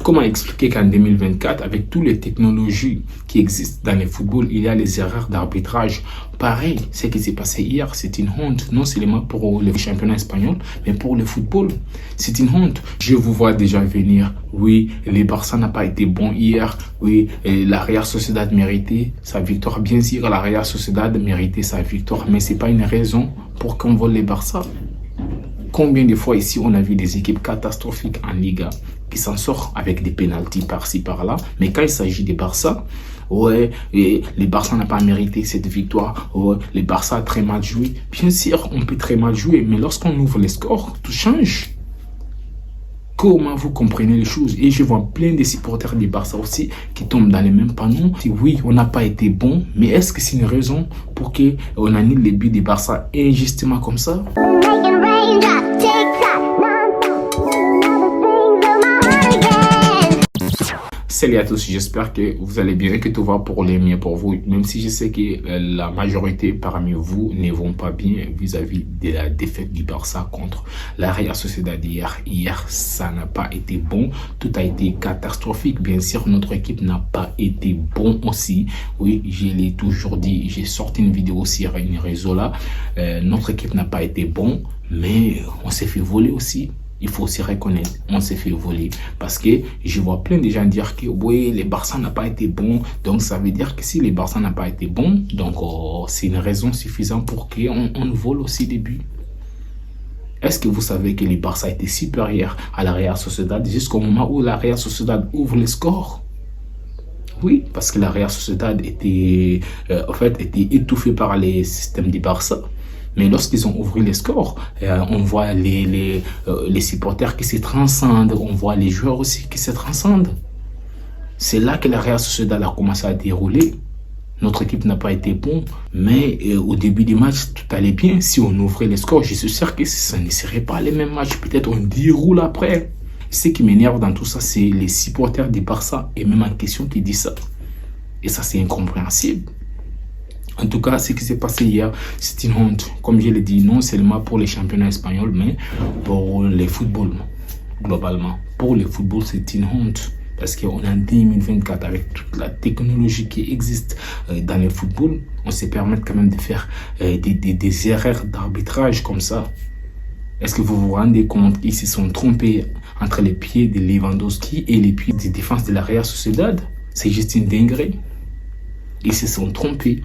Comment expliquer qu'en 2024, avec toutes les technologies qui existent dans le football, il y a les erreurs d'arbitrage? Pareil, ce qui s'est passé hier, c'est une honte, non seulement pour le championnat espagnol, mais pour le football. C'est une honte. Je vous vois déjà venir. Oui, le Barça n'a pas été bon hier. Oui, la Real Sociedad méritait sa victoire. Bien sûr, la Real Sociedad méritait sa victoire, mais ce n'est pas une raison pour qu'on vole le Barça. Combien de fois ici on a vu des équipes catastrophiques en Liga qui s'en sortent avec des pénaltys par-ci par-là, mais quand il s'agit des Barça, ouais, et les Barça n'a pas mérité cette victoire, ouais, les Barça a très mal joué. Bien sûr, on peut très mal jouer, mais lorsqu'on ouvre les scores, tout change. Comment vous comprenez les choses? Et je vois plein de supporters du Barça aussi qui tombent dans les mêmes panneaux. Oui, on n'a pas été bon, mais est-ce que c'est une raison pour qu'on annule les buts du Barça injustement comme ça? Salut à tous, j'espère que vous allez bien et que tout va pour le mieux pour vous. Même si je sais que la majorité parmi vous ne vont pas bien vis-à-vis de la défaite du Barça contre la Real Sociedad hier. Hier, ça n'a pas été bon. Tout a été catastrophique. Bien sûr, notre équipe n'a pas été bon aussi. Oui, je l'ai toujours dit. J'ai sorti une vidéo sur une réseau là. Notre équipe n'a pas été bon, mais on s'est fait voler aussi. Il faut aussi reconnaître, on s'est fait voler. Parce que je vois plein de gens dire que oui, les Barça n'a pas été bon. Donc ça veut dire que si les Barça n'a pas été bon, donc c'est une raison suffisante pour qu'on vole aussi des buts. Est-ce que vous savez que les Barça étaient supérieurs à la Real Sociedad jusqu'au moment où la Real Sociedad ouvre les scores? Oui, parce que la Real Sociedad était étouffée par les systèmes du Barça. Mais lorsqu'ils ont ouvert les scores, on voit les supporters qui se transcendent, on voit les joueurs aussi qui se transcendent. C'est là que la Real Sociedad a commencé à dérouler. Notre équipe n'a pas été bon, mais au début du match, tout allait bien. Si on ouvrait les scores, je suis sûr que ça ne serait pas les mêmes matchs. Peut-être on déroule après. Ce qui m'énerve dans tout ça, c'est les supporters du Barça et même en question qui disent ça. Et ça, c'est incompréhensible. En tout cas, ce qui s'est passé hier, c'est une honte. Comme je l'ai dit, non seulement pour les championnats espagnols, mais pour le football, globalement. Pour le football, c'est une honte. Parce qu'on est en 2024, avec toute la technologie qui existe dans le football, on se permet quand même de faire des erreurs d'arbitrage comme ça. Est-ce que vous vous rendez compte qu'ils se sont trompés entre les pieds de Lewandowski et les pieds de défense de la Real Sociedad? C'est juste une dinguerie. Ils se sont trompés.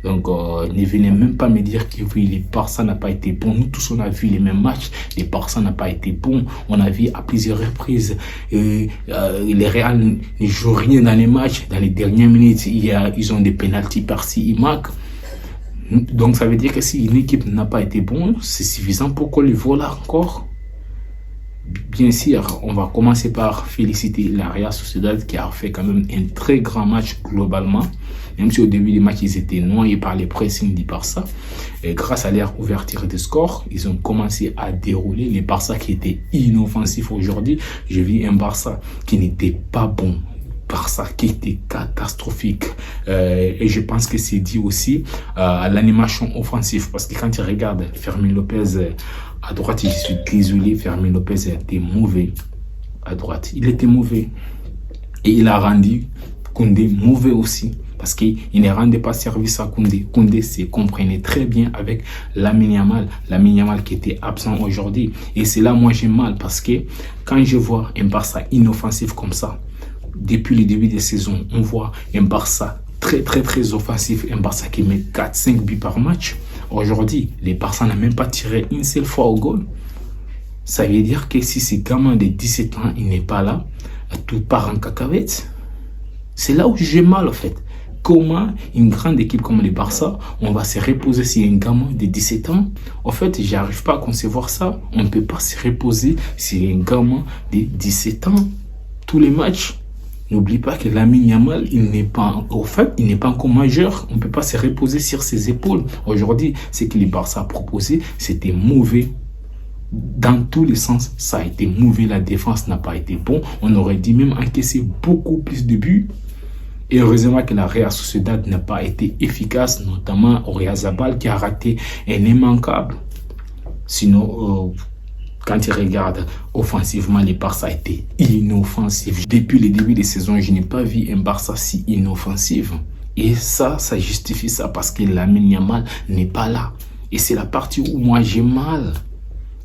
Donc, ne venez même pas me dire que oui, les Barça n'a pas été bon. Nous tous, on a vu les mêmes matchs. Les Barça n'a pas été bon. On a vu à plusieurs reprises. Les Real ne jouent rien dans les matchs. Dans les dernières minutes, ils ont des pénaltys par-ci, ils marquent. Donc, ça veut dire que si une équipe n'a pas été bonne, c'est suffisant pour qu'on les vole encore. Bien sûr, on va commencer par féliciter la Real Sociedad qui a fait quand même un très grand match globalement. Même si au début du match, ils étaient noyés par les pressings du Barça. Et grâce à leur ouverture de score, ils ont commencé à dérouler. Les Barça qui étaient inoffensifs aujourd'hui, j'ai vu un Barça qui n'était pas bon. Barça qui était catastrophique. Et je pense que c'est dû aussi à l'animation offensive. Parce que quand tu regardes Fermín López à droite, je suis désolé, Fermín López était mauvais à droite. Il était mauvais. Et il a rendu Koundé mauvais aussi. Parce qu'il ne rendait pas service à Koundé. Koundé se comprenait très bien avec Lamine Yamal. Lamine Yamal qui était absent aujourd'hui. Et c'est là, moi, j'ai mal. Parce que quand je vois un Barça inoffensif comme ça, depuis le début des saisons, on voit un Barça très offensif. Un Barça qui met 4-5 buts par match. Aujourd'hui, les Barça n'ont même pas tiré une seule fois au goal. Ça veut dire que si ce gamin de 17 ans, il n'est pas là, tout part en cacahuète. C'est là où j'ai mal, en fait. Comment une grande équipe comme les Barça, on va se reposer sur un gamin de 17 ans? En fait, j'arrive pas à concevoir ça. On ne peut pas se reposer sur un gamin de 17 ans. Tous les matchs. N'oublie pas que Lamine Yamal, il n'est pas encore majeur. On ne peut pas se reposer sur ses épaules. Aujourd'hui, ce que les Barça a proposé, c'était mauvais. Dans tous les sens, ça a été mauvais. La défense n'a pas été bon. On aurait dû même encaisser beaucoup plus de buts. Et heureusement que la Real Sociedad n'a pas été efficace, notamment Oyarzabal qui a raté un immanquable. Sinon, Quand tu regardes offensivement, le Barça était inoffensif. Depuis le début de saison, je n'ai pas vu un Barça si inoffensif. Et ça justifie ça parce que Lamine Yamal n'est pas là. Et c'est la partie où moi j'ai mal.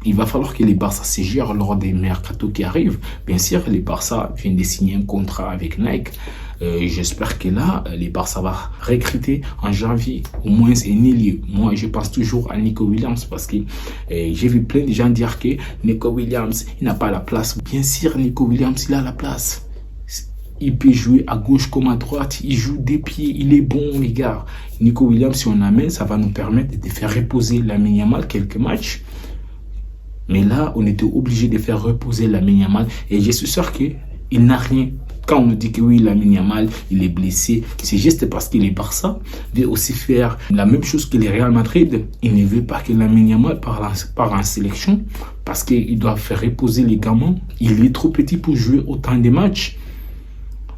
Il va falloir que les Barça se gèrent lors des mercato qui arrivent. Bien sûr, les Barça viennent de signer un contrat avec Nike. J'espère que là, les Barça va recruter en janvier au moins un ailier. Moi, je pense toujours à Nico Williams parce que j'ai vu plein de gens dire que Nico Williams, il n'a pas la place. Bien sûr, Nico Williams, il a la place. Il peut jouer à gauche comme à droite. Il joue des pieds. Il est bon, les gars. Nico Williams, si on l'amène, ça va nous permettre de faire reposer Lamine Yamal quelques matchs. Mais là, on était obligé de faire reposer Lamine Yamal. Et je suis sûr qu'il n'a rien. Quand on nous dit que oui, Lamine Yamal, il est blessé, c'est juste parce que les Barça veut aussi faire la même chose que le Real Madrid. Il ne veut pas que Lamine Yamal part en sélection parce qu'il doit faire reposer les gamins. Il est trop petit pour jouer autant de matchs.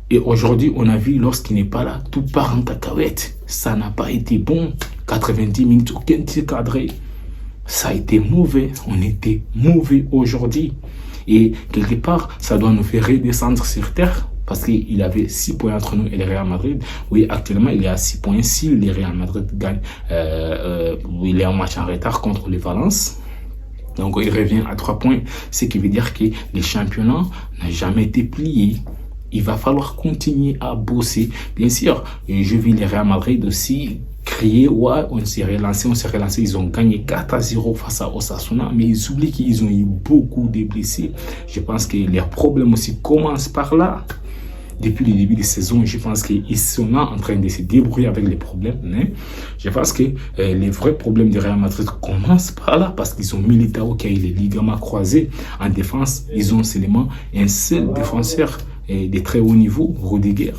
Et aujourd'hui, on a vu, lorsqu'il n'est pas là, tout part en cacahuète. Ça n'a pas été bon. 90 minutes, aucun tir cadré. Ça a été mauvais. On était mauvais aujourd'hui. Et quelque part, ça doit nous faire redescendre sur terre. Parce qu'il avait 6 points entre nous et le Real Madrid. Oui, actuellement, il est à 6 points. Si le Real Madrid gagne, il est en match en retard contre les Valence. Donc, il revient à 3 points. Ce qui veut dire que le championnat n'a jamais été plié. Il va falloir continuer à bosser. Bien sûr, je vis le Real Madrid aussi crier, ouais, on s'est relancé. Ils ont gagné 4-0 face à Osasuna, mais ils oublient qu'ils ont eu beaucoup de blessés. Je pense que les problèmes aussi commencent par là. Depuis le début de saison, je pense qu'ils sont là en train de se débrouiller avec les problèmes. Mais je pense que les vrais problèmes du Real Madrid commencent par là parce qu'ils ont Militao qui a eu les ligaments croisés. En défense, ils ont seulement un seul défenseur de très haut niveau, Rudiger.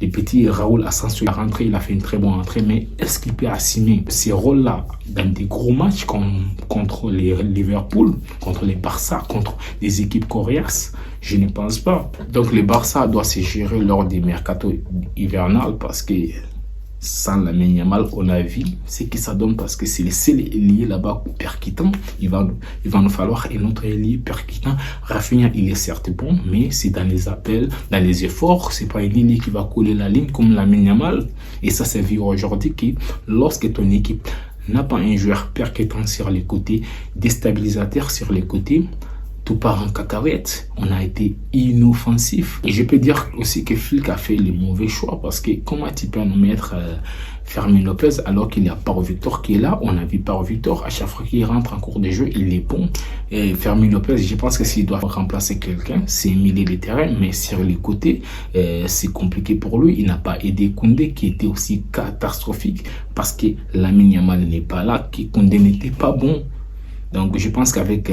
Le petit Raúl Asensio est rentré, il a fait une très bonne entrée, mais est-ce qu'il peut assumer ces rôles-là dans des gros matchs contre les Liverpool, contre les Barça, contre des équipes coriaces? Je ne pense pas. Donc le Barça doit se gérer lors des mercato hivernales parce que sans Lamine Yamal, on a vu ce que ça donne parce que c'est le seul ailier là-bas percutant. Il va nous falloir un autre ailier percutant. Rafinha, il est certes bon, mais c'est dans les appels, dans les efforts. C'est pas un ailier qui va coller la ligne comme Lamine Yamal. Et ça, c'est vu aujourd'hui que lorsque ton équipe n'a pas un joueur percutant sur les côtés, déstabilisateur sur les côtés, tout part en cacahuète. On a été inoffensif. Et je peux dire aussi que Flick a fait les mauvais choix parce que comment tu peux nous mettre Fermin Lopez alors qu'il y a Pau Victor qui est là. On a vu Pau Victor, à chaque fois qu'il rentre en cours de jeu, il est bon. Et Fermin Lopez, je pense que s'il doit remplacer quelqu'un, c'est milieu de terrain, mais sur les côtés, c'est compliqué pour lui. Il n'a pas aidé Koundé qui était aussi catastrophique parce que Lamine Yamal n'est pas là, que Koundé n'était pas bon. Donc, je pense qu'avec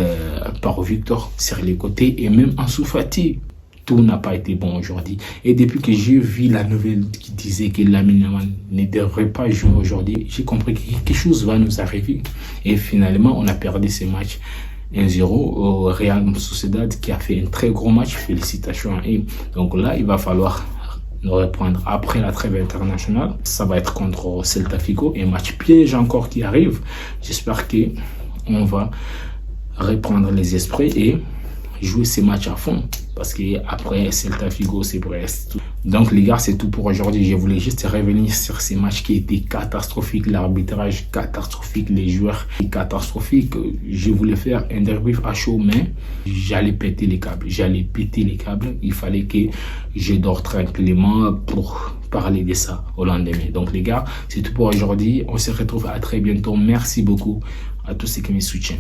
Pau Victor sur les côtés et même Ansu Fati, tout n'a pas été bon aujourd'hui. Et depuis que j'ai vu la nouvelle qui disait que Lamine Yamal ne devrait pas jouer aujourd'hui, j'ai compris que quelque chose va nous arriver. Et finalement, on a perdu ce match 1-0 au Real Sociedad qui a fait un très gros match. Félicitations à eux. Donc là, il va falloir nous reprendre après la trêve internationale. Ça va être contre Celta Vigo, un match piège encore qui arrive. J'espère que on va reprendre les esprits et jouer ces matchs à fond parce que après Celta Vigo c'est Brest. Donc les gars, c'est tout pour aujourd'hui. Je voulais juste revenir sur ces matchs qui étaient catastrophiques, l'arbitrage catastrophique, les joueurs catastrophiques. Je voulais faire un débrief à chaud, mais j'allais péter les câbles. Il fallait que je dors tranquillement pour parler de ça au lendemain. Donc les gars, c'est tout pour aujourd'hui. On se retrouve à très bientôt. Merci beaucoup à tous ceux qui me soutiennent.